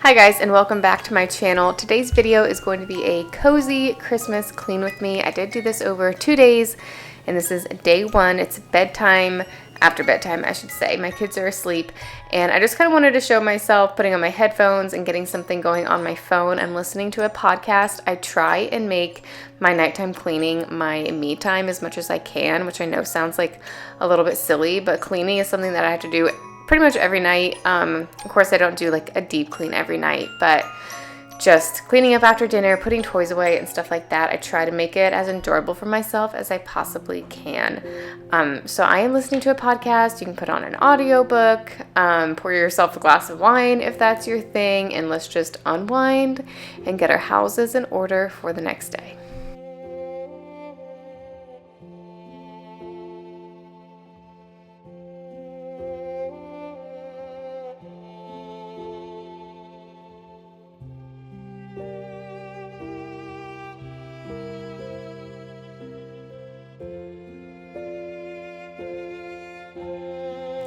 Hi guys, and welcome back to my channel. Today's video is going to be a cozy Christmas clean with me. I did do this over 2 days, and this is day one. It's bedtime, after bedtime I should say. My kids are asleep, and I just kind of wanted to show myself putting on my headphones and getting something going on my phone and listening to a podcast. I try and make my nighttime cleaning my me time as much as I can, which I know sounds like a little bit silly, but cleaning is something that I have to do pretty much every night. Of course, I don't do like a deep clean every night, but just cleaning up after dinner, putting toys away and stuff like that. I try to make it as enjoyable for myself as I possibly can. So I am listening to a podcast. You can put on an audiobook, pour yourself a glass of wine if that's your thing, and let's just unwind and get our houses in order for the next day.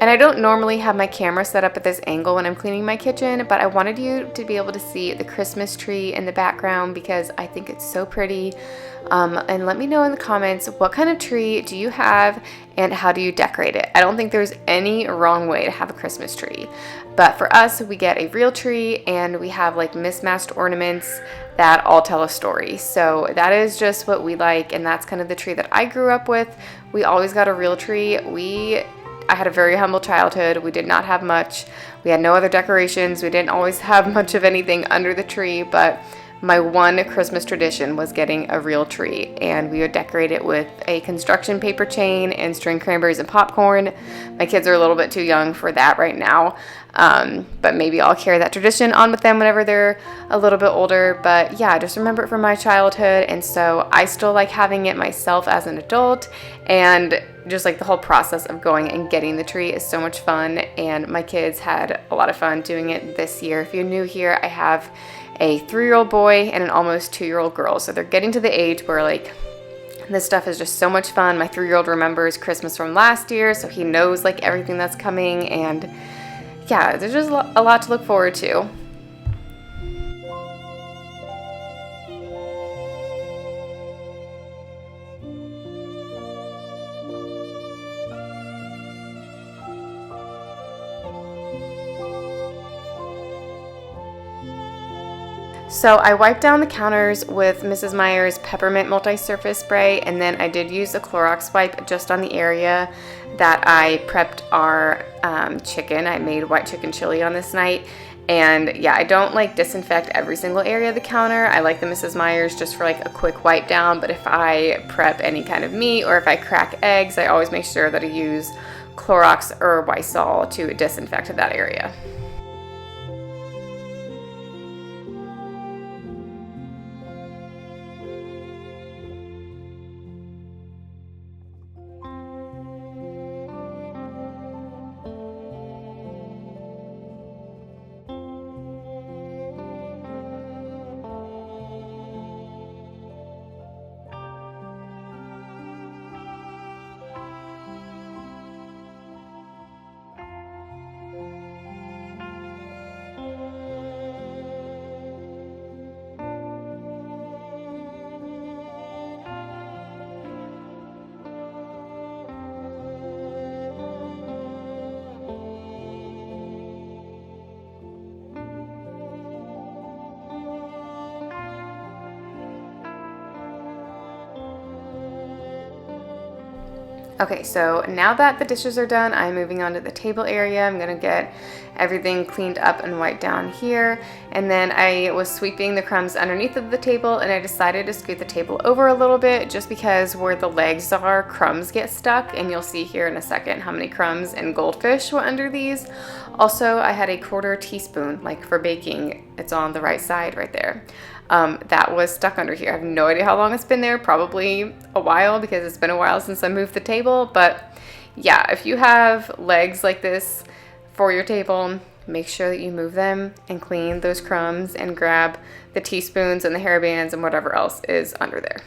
And I don't normally have my camera set up at this angle when I'm cleaning my kitchen, but I wanted you to be able to see the Christmas tree in the background because I think it's so pretty. And let me know in the comments, what kind of tree do you have and how do you decorate it? I don't think there's any wrong way to have a Christmas tree. But for us, we get a real tree and we have like mismatched ornaments that all tell a story. So that is just what we like, and that's kind of the tree that I grew up with. We always got a real tree. I had a very humble childhood. We did not have much. We had no other decorations. We didn't always have much of anything under the tree, but my one Christmas tradition was getting a real tree, and we would decorate it with a construction paper chain and string cranberries and popcorn. My kids are a little bit too young for that right now, but maybe I'll carry that tradition on with them whenever they're a little bit older. But yeah, just remember it from my childhood, and so I still like having it myself as an adult, and just like the whole process of going and getting the tree is so much fun, and my kids had a lot of fun doing it this year. If you're new here, I have a 3-year-old boy and an almost 2-year-old girl, so they're getting to the age where like this stuff is just so much fun. My 3-year-old remembers Christmas from last year, so he knows like everything that's coming, and yeah, there's just a lot to look forward to. So I wiped down the counters with Mrs. Meyer's peppermint multi-surface spray, and then I did use a Clorox wipe just on the area that I prepped our chicken. I made white chicken chili on this night, and yeah, I don't like disinfect every single area of the counter. I like the Mrs. Meyer's just for like a quick wipe down, but if I prep any kind of meat or if I crack eggs, I always make sure that I use Clorox or Lysol to disinfect that area. Okay, so now that the dishes are done, I'm moving on to the table area. I'm gonna get everything cleaned up and wiped down here. And then I was sweeping the crumbs underneath of the table, and I decided to scoot the table over a little bit just because where the legs are, crumbs get stuck, and you'll see here in a second how many crumbs and goldfish were under these. Also, I had a 1/4 teaspoon, like for baking, it's on the right side right there. That was stuck under here. I have no idea how long it's been there, probably a while because it's been a while since I moved the table. But yeah, if you have legs like this for your table, make sure that you move them and clean those crumbs and grab the teaspoons and the hairbands and whatever else is under there.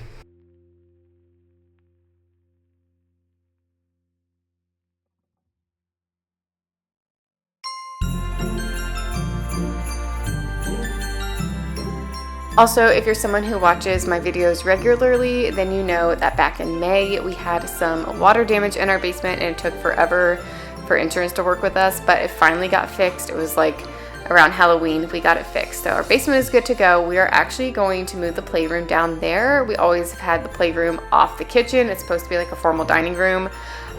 Also, if you're someone who watches my videos regularly, then you know that back in May we had some water damage in our basement and it took forever for insurance to work with us, but it finally got fixed. It was like around Halloween we got it fixed. So our basement is good to go. We are actually going to move the playroom down there. We always have had the playroom off the kitchen. It's supposed to be like a formal dining room,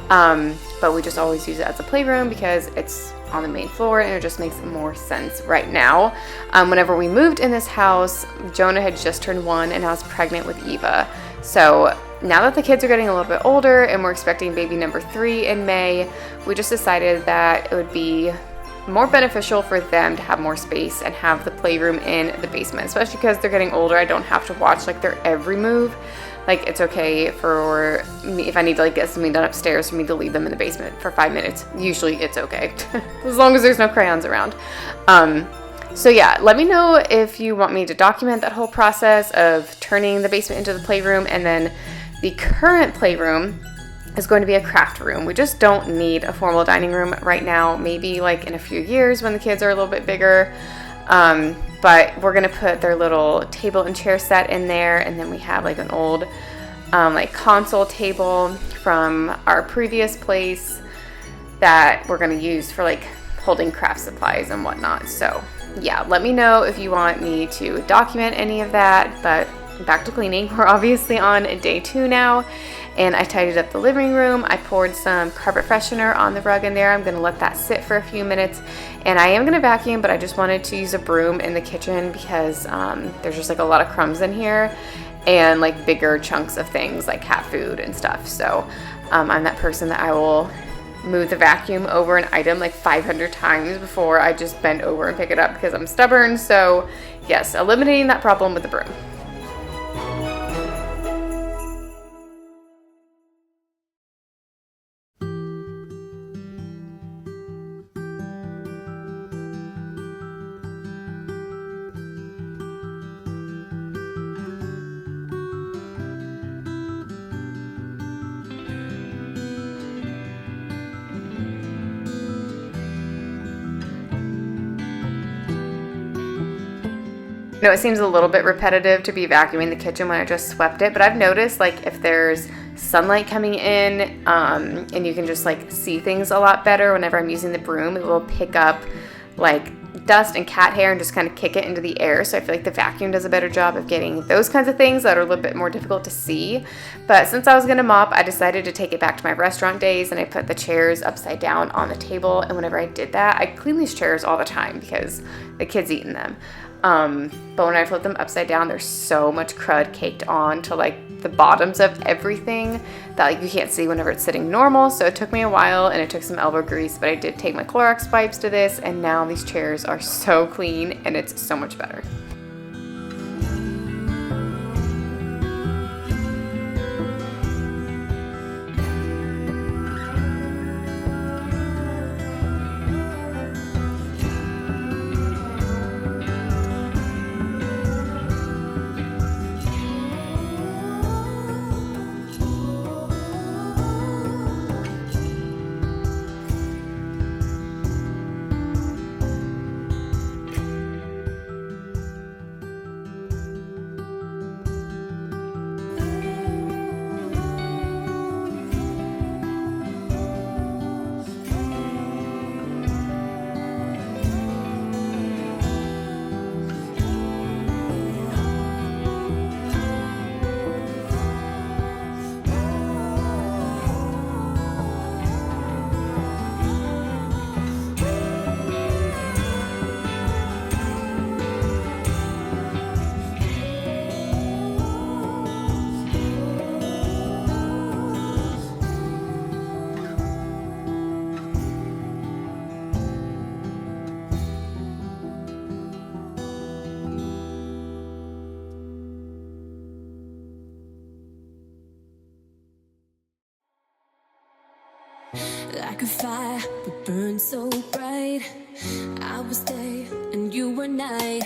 but we just always use it as a playroom because it's on the main floor and it just makes more sense right now. Whenever we moved in this house, Jonah had just turned 1 and I was pregnant with Eva. So now that the kids are getting a little bit older and we're expecting baby number 3 in May, we just decided that it would be more beneficial for them to have more space and have the playroom in the basement, especially because they're getting older. I don't have to watch like their every move. Like, it's okay for me if I need to like get something done upstairs for me to leave them in the basement for 5 minutes. Usually it's okay as long as there's no crayons around. So yeah, let me know if you want me to document that whole process of turning the basement into the playroom. And then the current playroom is going to be a craft room. We just don't need a formal dining room right now. Maybe like in a few years when the kids are a little bit bigger. But we're gonna put their little table and chair set in there, and then we have like an old like console table from our previous place that we're gonna use for like holding craft supplies and whatnot. So yeah, let me know if you want me to document any of that. But back to cleaning. We're obviously on day 2 now. And I tidied up the living room. I poured some carpet freshener on the rug in there. I'm gonna let that sit for a few minutes. And I am gonna vacuum, but I just wanted to use a broom in the kitchen because there's just like a lot of crumbs in here and like bigger chunks of things like cat food and stuff. So I'm that person that I will move the vacuum over an item like 500 times before I just bend over and pick it up because I'm stubborn. So yes, eliminating that problem with the broom. No, it seems a little bit repetitive to be vacuuming the kitchen when I just swept it, but I've noticed like if there's sunlight coming in and you can just like see things a lot better whenever I'm using the broom, it will pick up like dust and cat hair and just kind of kick it into the air. So I feel like the vacuum does a better job of getting those kinds of things that are a little bit more difficult to see. But since I was gonna mop, I decided to take it back to my restaurant days and I put the chairs upside down on the table. And whenever I did that, I clean these chairs all the time because the kids eat in them. But when I flip them upside down, there's so much crud caked on to like the bottoms of everything that like you can't see whenever it's sitting normal. So it took me a while and it took some elbow grease, but I did take my Clorox wipes to this and now these chairs are so clean and it's so much better. Like a fire that burned so bright, I was day and you were night.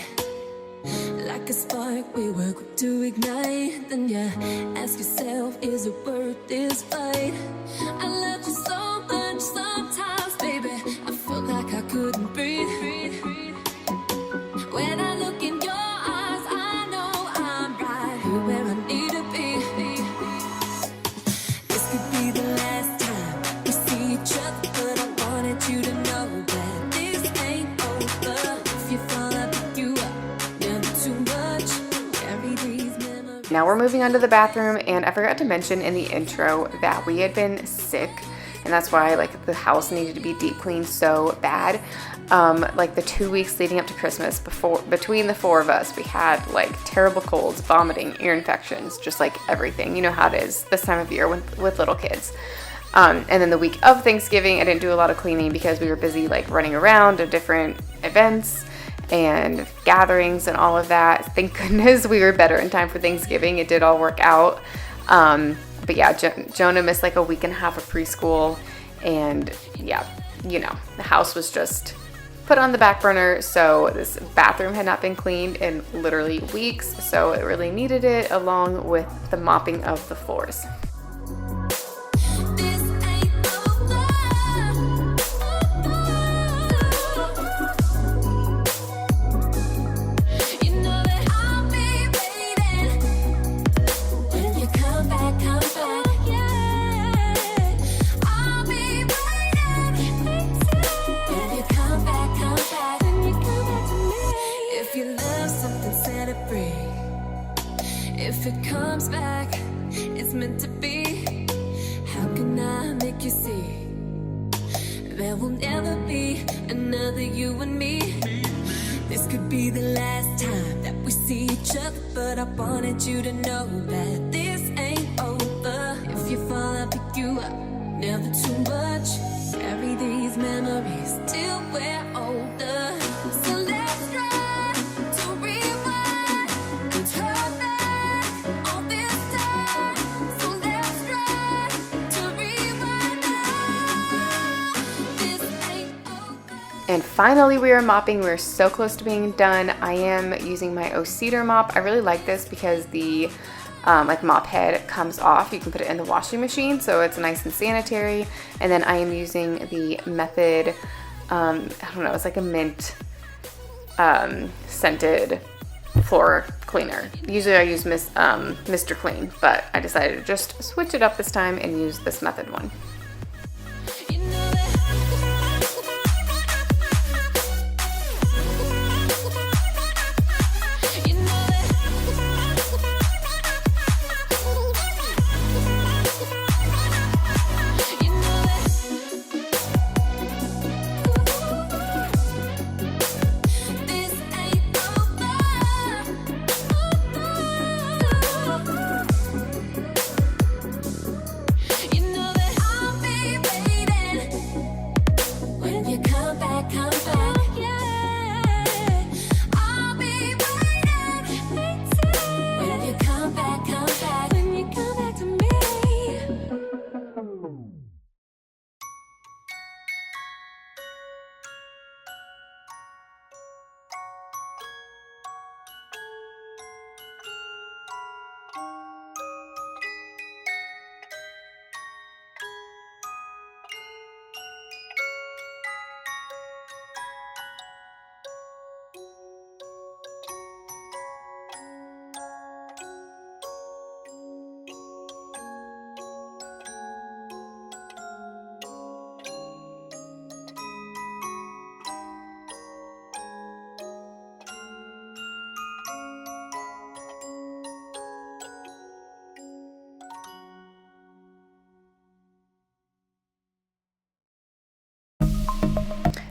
Like a spark we were quick to ignite. Then you ask yourself, is it worth this fight? I love you so much sometimes, baby, I felt like I couldn't breathe. When I look in your eyes, I know Now we're moving on to the bathroom, and I forgot to mention in the intro that we had been sick, and that's why like the house needed to be deep cleaned so bad. Like the 2 weeks leading up to Christmas, between the four of us, we had like terrible colds, vomiting, ear infections, just like everything. You know how it is this time of year with little kids. And then the week of Thanksgiving, I didn't do a lot of cleaning because we were busy like running around to different events and gatherings and all of that. Thank goodness we were better in time for Thanksgiving. It did all work out. But yeah, Jonah missed like a week and a half of preschool, and yeah, you know, the house was just put on the back burner. So this bathroom had not been cleaned in literally weeks, so it really needed it, along with the mopping of the floors. If it comes back, it's meant to be. How can I make you see? There will never be another you and me. This could be the last time that we see each other, but I wanted you to know that this ain't over. If you fall, I'll pick you up, never too much. Carry these memories till we're older. So let's try to rewind and turn back all this time. So let's try to rewind now. This ain't over. And finally we are mopping. We're so close to being done. I am using my O-Cedar mop. I really like this because the like mop head comes off. You can put it in the washing machine, so it's nice and sanitary. And then I am using the Method, I don't know, it's like a mint scented floor cleaner. Usually I use Mr. Clean, but I decided to just switch it up this time and use this Method one.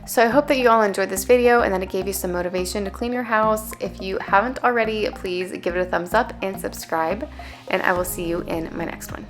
So I hope that you all enjoyed this video and that it gave you some motivation to clean your house. If you haven't already, please give it a thumbs up and subscribe, and I will see you in my next one.